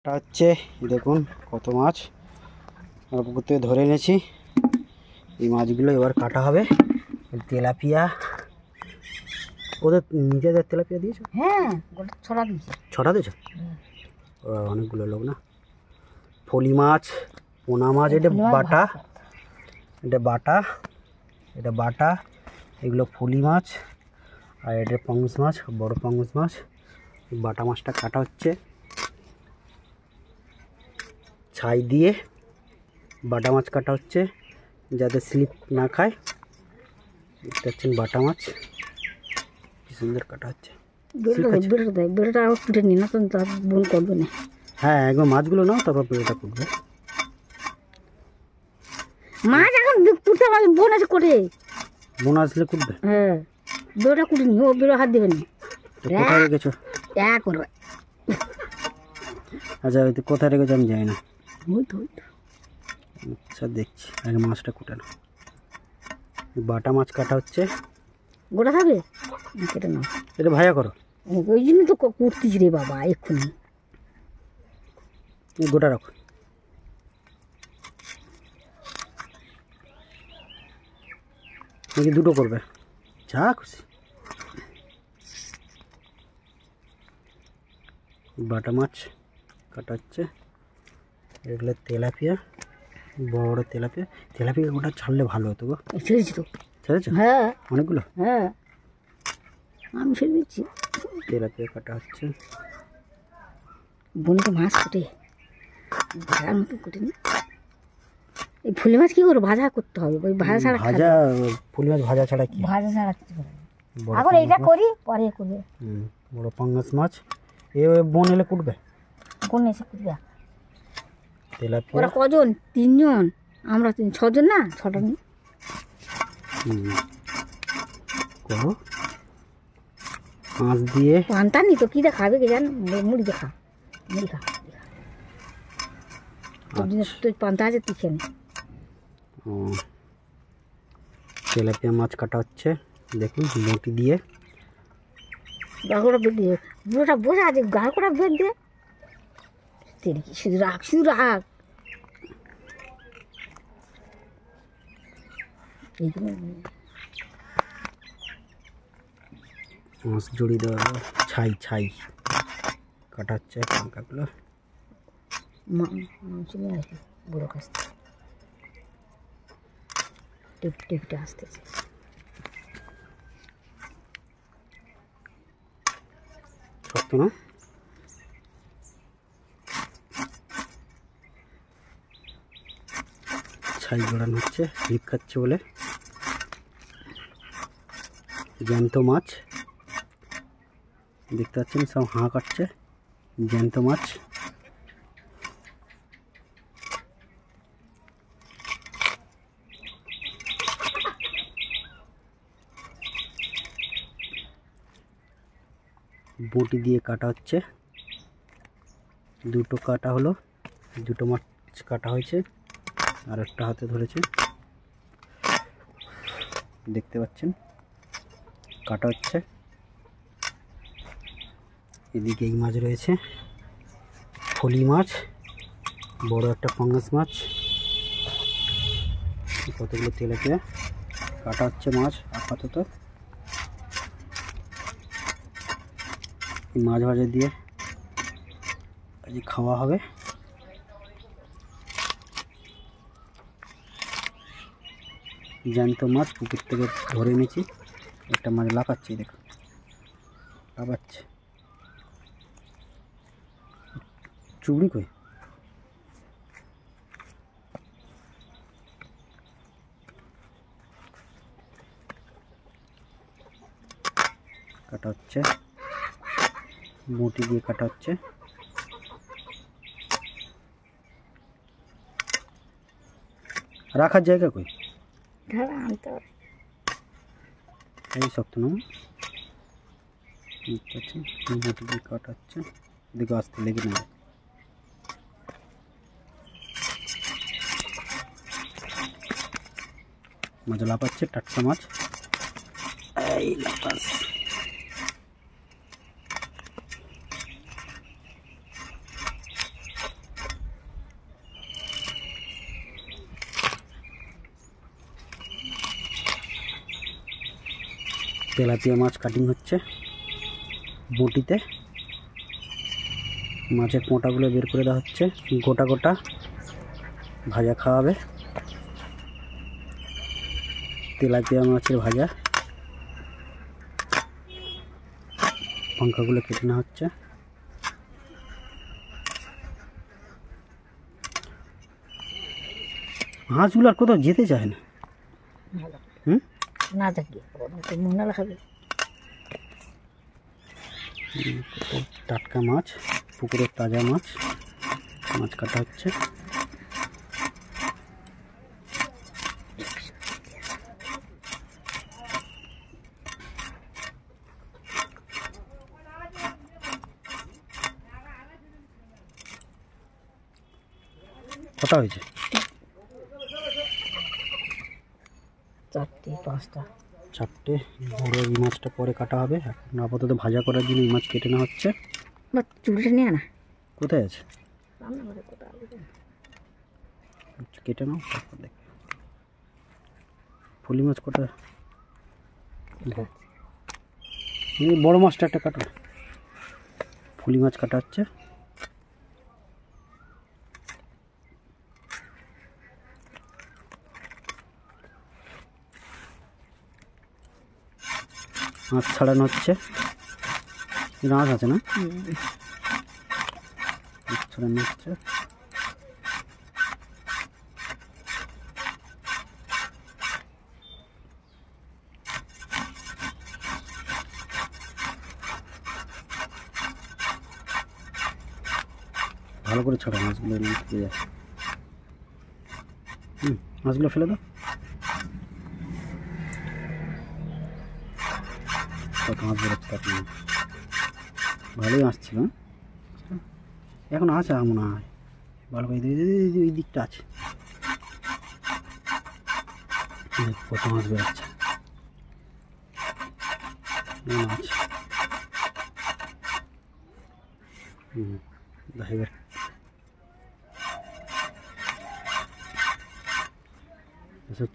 এটা হচ্ছে দেখুন কত মাছ পুকুর থেকে ধরে এনেছি। এই মাছগুলো এবার কাটা হবে। তেলাপিয়া ওদের নিজেদের তেলাপিয়া দিয়েছো? হ্যাঁ, ছড়া দিয়েছে। ছটা দিয়েছো? অনেকগুলো লোক না। ফলি মাছ, পোনা মাছ, এটা বাটা, এটা বাটা, এটা বাটা, এগুলো ফলি মাছ, আর এটা পাঙ্গুস মাছ, বড় পাঙ্গুস মাছ। বাটা মাছটা কাটা হচ্ছে ছাই দিয়ে। বাটা মাছ কাটা হচ্ছে যাতে স্লিপ না খায়। দেখতে পাচ্ছেন বাটা মাছ কি সুন্দর কাটা হচ্ছে। হ্যাঁ, একবার মাছগুলো নাও, তারপর পেড়েটা কুটবে। মাছ এখন কুটতে হবে, বোন আছে করে। বোন আসলে কুটবে? হ্যাঁ, বেড়া কুটিনি, ও বেড়া হাত দেবেন না। কোথায় রেখেছো? করবে। আচ্ছা, হয়তো কোথায় রেখেছো আমি জানি না। ওই তো আচ্ছা, দেখছি আগে মাছটা কুটে না। বাটা মাছ কাটা হচ্ছে। গোটা থাকবে কেটে নাও, এটা ভাজা করো। ওই জন্য তো কুটতিস রে বাবা এক্ষুনি। গোটা রাখো। নাকি দুটো করবে? যা খুশি। বাটা মাছ কাটা হচ্ছে। এগুলো তেলাপিয়া, বড় বড় তেলাপিয়া। তেলাপিয়া গোটা ছাড়লে ভালো হতো গো। ছেড়েছি তো। ছেড়েছো? হ্যাঁ, অনেকগুলো। হ্যাঁ, আমি ছেড়ে দিচ্ছি। তেলাপিয়া কাটা হচ্ছে। বোনকে মাছ কুটে ভাড়ার মতো কুটে নি। এই ফুলি মাছ কি করবো? ভাজা করতে হবে। ওই ভাজা ছাড়া ভাজা ফুলি মাছ ভাজা ছাড়া কি? ভাজা ছাড়া কিছু করে না। এখন এইটা করি, পরে করবে। বড় পাঙ্গাস মাছ এ বোন এলে কুটবে। কোন এসে কুটবে? তেলাপিয়া। ওরা কজন? 3 জন, আমরা 6 জন না, 6টা নেই। করো মাছ দিয়ে। পান্তা নি তো, কি দেখাবে কে জান? মুড়ি দেখা, মুড়ি খা। তোর জন্য তুই পান্তা আছে, তুই খেয়ে নে। তেলাপিয়া মাছ কাটা হচ্ছে দেখুন বটি দিয়ে। গাড়কোটা বেদ দিয়ে, বুড়োটা বোঝা আছে, গাড়কোটা বেদ দিয়ে। শুধু রাখ, শুধু রাখ। মাছ জড়ি দেওয়া ছাই ছাই কাটা হচ্ছে লঙ্কাগুলো। চলে আসবে বুড়ো কাছ থেকে, টিপ টিপটা আসতেছে। শক্ত না? ছাই জড়ানো হচ্ছে, স্লিপ খাচ্ছে বলে। জ্যান্ত মাছ দেখতে পাচ্ছেন, সব হাঁ কাটছে। জ্যান্ত মাছ। বটি দিয়ে কাটা হচ্ছে। দুটো কাটা হলো, দুটো মাছ কাটা হয়েছে, আর একটা হাতে ধরেছে দেখতে পাচ্ছেন কাটা হচ্ছে। এদিকে এই মাছ রয়েছে, ফলি মাছ, বড় একটা পাঙ্গাস মাছ, কতগুলো তেলাপিয়া কাটা হচ্ছে মাছ আপাতত। এই মাছ ভাজা দিয়ে আজকে খাওয়া হবে। জ্যান্ত মাছ পুকুর থেকে ধরে এনেছি। একটা মাছ লাফাচ্ছে, দেখো লাফাচ্ছে। চুবড়ি কই? কাটা হচ্ছে, বটি দিয়ে কাটা হচ্ছে। রাখার জায়গা কই? এই শক্ত না, বটি দিয়ে কাটা হচ্ছে। দেখো আস্তে লেগে নেবে। মাছ লাফাচ্ছে, টাটকা মাছ। এই লাফাস। তেলাপিয়া মাছ কাটিং হচ্ছে বটিতে। মাছের কোঁটাগুলো বের করে দেওয়া হচ্ছে, গোটা গোটা ভাজা খাওয়াবে। তেলাপিয়া মাছের ভাজা, পাঙ্খাগুলো কেটে নেওয়া হচ্ছে। হাঁসগুলো আর কোথাও যেতে চায় না। না থাকি মনে রাখাবে। টাটকা মাছ, পুকুরের তাজা মাছ, মাছ কাটা হচ্ছে। কটা হয়েছে? 4টে 5টা। 4টে। বড় এই মাছটা পরে কাটা হবে, এখন আপাতত ভাজা করার জন্য এই মাছ কেটে নেওয়া হচ্ছে। বা চুলটা নিয়ে না, কোথায় আছে? রান্নাঘরে কোথায় আছে? কেটে নাও, তারপর দেখবে। ফলি মাছ কোথায়? এই বড় মাছটা একটা কাটো। ফলি মাছ কাটা হচ্ছে। মাছ ছাড়ানো হচ্ছে। মাছ আছে না, মাছ ছাড়ানো হচ্ছে। ভালো করে ছড়া মাছগুলো নিয়ে যায়। মাছগুলো ফেলে দাও। কত মাছ বেরোচ্ছে আপনি? ভালোই মাছ ছিল, এখন আছে মনে হয় ভালো করে। ওই দিকটা আছে, কত মাছ বেরোচ্ছে। মাছ এবার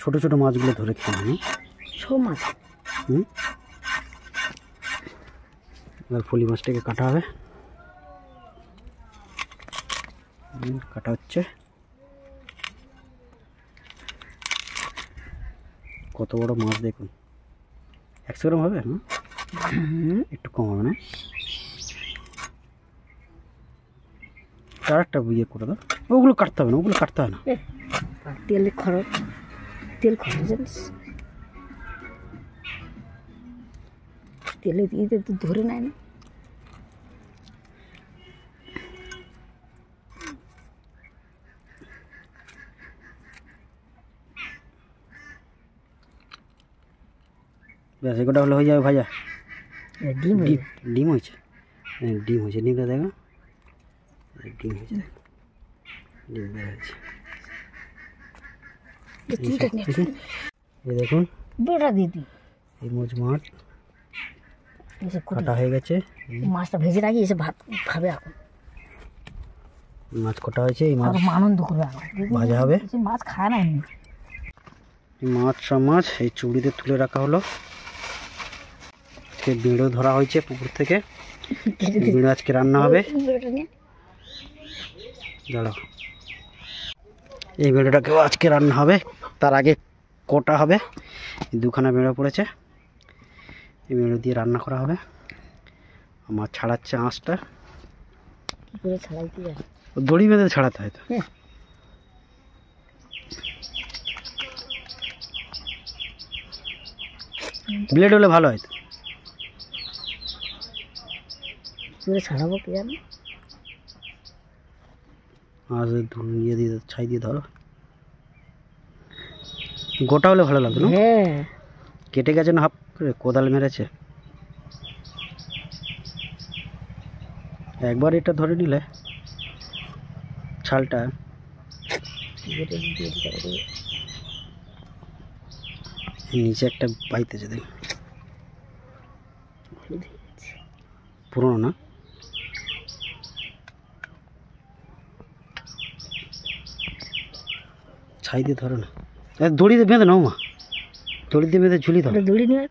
ছোট ছোট মাছগুলো ধরে খেয়ে আমি সব মাছ। এবার ফলি মাছটাকে কাটা হবে। কাটা হচ্ছে। কত বড় মাছ দেখুন, 100 গ্রাম হবে না, একটু কম হবে না। আর একটা ইয়ে করে দাও, ওগুলো কাটতে হবে না, ওগুলো কাটতে হয় না। তেল খরচ জানিস, তেলে দিয়ে তো ধরে নেয় না। ব্যাস এগুলো হলে হয়ে যাবে ভাজা। ডিম ডিম হয়েছে, ডিম হয়েছে, ডিমটা দেখো, ডিম হয়েছে, ডিম বের হয়েছে। এই দেখুন বেটা দিদি, এই মাছ কাটা হয়ে গেছে। মাছটা ভেজে রাখি, এসে ভাত খাবে। এখন মাছ কাটা হয়েছে, এই মাছ আনন্দ করবে, ভাজা হবে। মাছ খায় না এমনি। মাছ সব মাছ এই চুড়িতে তুলে রাখা হলো। বেড়ো ধরা হয়েছে পুকুর থেকে, বেড়ো আজকে রান্না হবে। দাঁড়াও, এই বেড়োটাকেও আজকে রান্না হবে, তার আগে কোটা হবে। 2খানা বেড়ো পড়েছে, এই বেড়ো দিয়ে রান্না করা হবে। মাছ ছাড়াচ্ছে আঁশটা, কি করে ছাড়াইতে যায়? দড়ি বেঁধে ছাড়াতে হয় তো। ব্লেড হলে ভালো হয় তো। করে ছাড়াবো কি জানি, আজ ইয়ে দিয়ে ছাই দিয়ে ধরো, গোটা হলে ভালো লাগবে না। হ্যাঁ, কেটে গেছে না, হাফ করে কোদাল মেরেছে। একবার এটা ধরে নিলে ছালটা, নিচে একটা পাইতেছে দেখ, পুরোনো না। ছাই দিয়ে ধরো না, দড়ি দিয়ে বেঁধে নাও মা, দড়ি দিয়ে বেঁধে ঝুলি ধরো। দড়ি নিয়ে